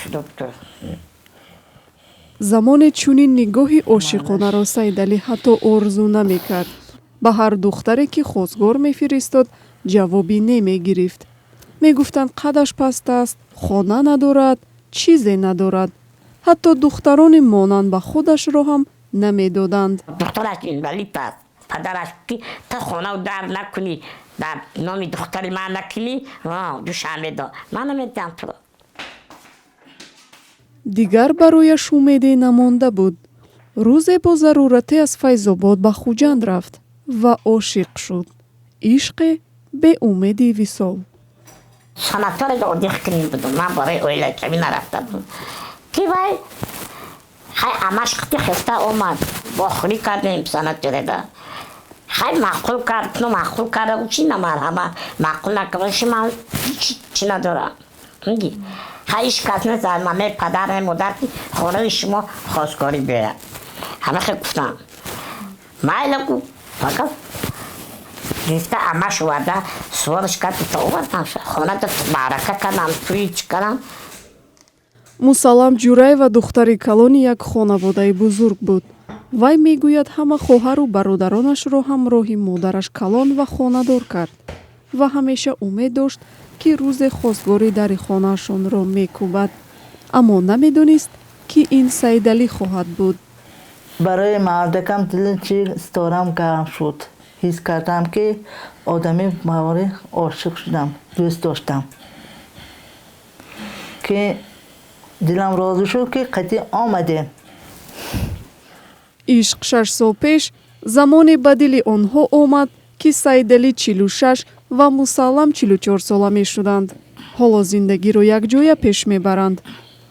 شده بود. замоне чунин нигоҳи ошиқонаро Саидалӣ ҳатто орзу намекард. ба ҳар духтаре ки хостгор мефиристод ҷавоби немегирифт. мегуфтанд қадаш паст аст, хона надорад, чизе надорад. ҳатто духтарони монанд ба худашро ҳам намедоданд. دخترش اینوالید است. پدرش که تا خانه و در نکنی، در نام دختر من نکنی، دوشنبه دا من نمیدم تو. дигар барояш умеде намонда буд. рӯзе бо зарурате аз Файзобод ба Хуҷанд рафт ва ошиқ шуд. ишқе бе умеди висол. ساناتور اودیخ کنیم بودم. من برای اویله کمی نرفته بودم. کی بای؟ خیلی امش خطی خسته اومد. با خوری کردیم ساناتور دا. خیلی معقول کرد. نو معقول کرده او چی نمرهمه. معقول نکردش من چی ندارم. میگی؟ خیلی ایش کس نزد. مامه پدر مادر که خونه شما خواستگاری بیاید. همه خیلی گفتم. مایل کو فقط گفته امش وارده سوارش کرد تا آوردم شد. خونه دا برکه کردم توی چی کردم. мусаллам ҷураева духтари калони як хонаводаи бузург буд. вай мегӯяд ҳама хоҳару бародаронашро ҳамроҳи модараш калон ва хонадор кард ва ҳамеша умед дошт ки рӯзе хостгори дари хонаашонро мекӯбад. аммо намедонист ки ин Саидалӣ хоҳад буд. برای مردکم دل چی ستارم گرم شد. حس کردم که آدمی موارد عاشق شدم. دوست داشتم. که دلم راضی شد که قطعی آمده. ишқ 6 сол пеш замоне ба дили онҳо омад ки Саидалӣ 46 ва Мусаллам 44 сола мешуданд. ҳоло зиндагиро якҷоя пеш мебаранд.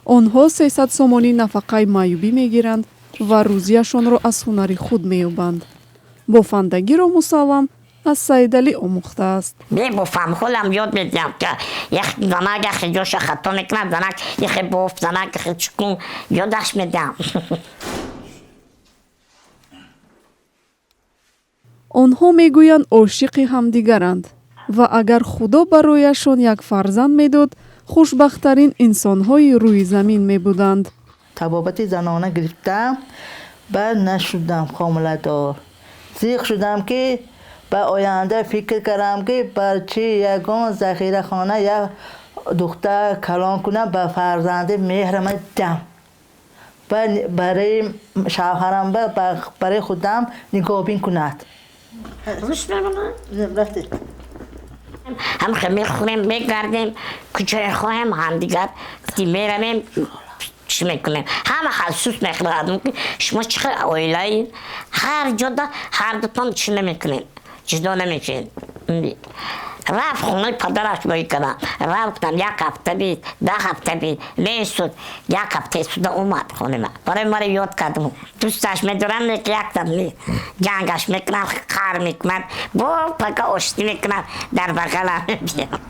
онҳо 300 сомонӣ нафақаи маъюбӣ мегиранд ва рӯзияшонро аз ҳунари худ меёбанд. бофандагиро Мусаллам аз Саидалӣ омӯхтааст. می‌بافم خودم یاد میدم که یک زنک یخی جاش خطا میکنم، زنک یخی باف، زنک یخی چکون یادش میدم. онҳо мегӯянд ошиқи ҳамдигаранд ва агар худо барояшон як фарзанд медод, хушбахттарин инсонҳои рӯи замин мебуданд. تبابت زنانه گرفتم. بعد نشدم خامله دار. زیغ شدم که به آینده فکر کردم که برچه یگان ذخیره خانه یا دختر کلان کنم به فرزند مهرم دم. برای شوهرم برای خودم نگاهبین کند. روش هم خمیر خوریم میگردیم کوچه خواهیم هم دیگر میرمیم چی میکنیم همه خصوص میخوادم که شما چقدر اویلایین هر جدا هر دوتان چی نمیکنین جدا نمیکنین. رفت خونه پدرش باید کنم. رفتم یک هفته بید، 10 هفته بید، نیستود. یک هفته سوده اومد خونه من. برای ما یاد کردم. دوستش میدارن که یک دم جنگش میکنن، خار میکنن. با پکا اشتی میکنن در بغل هم بیام.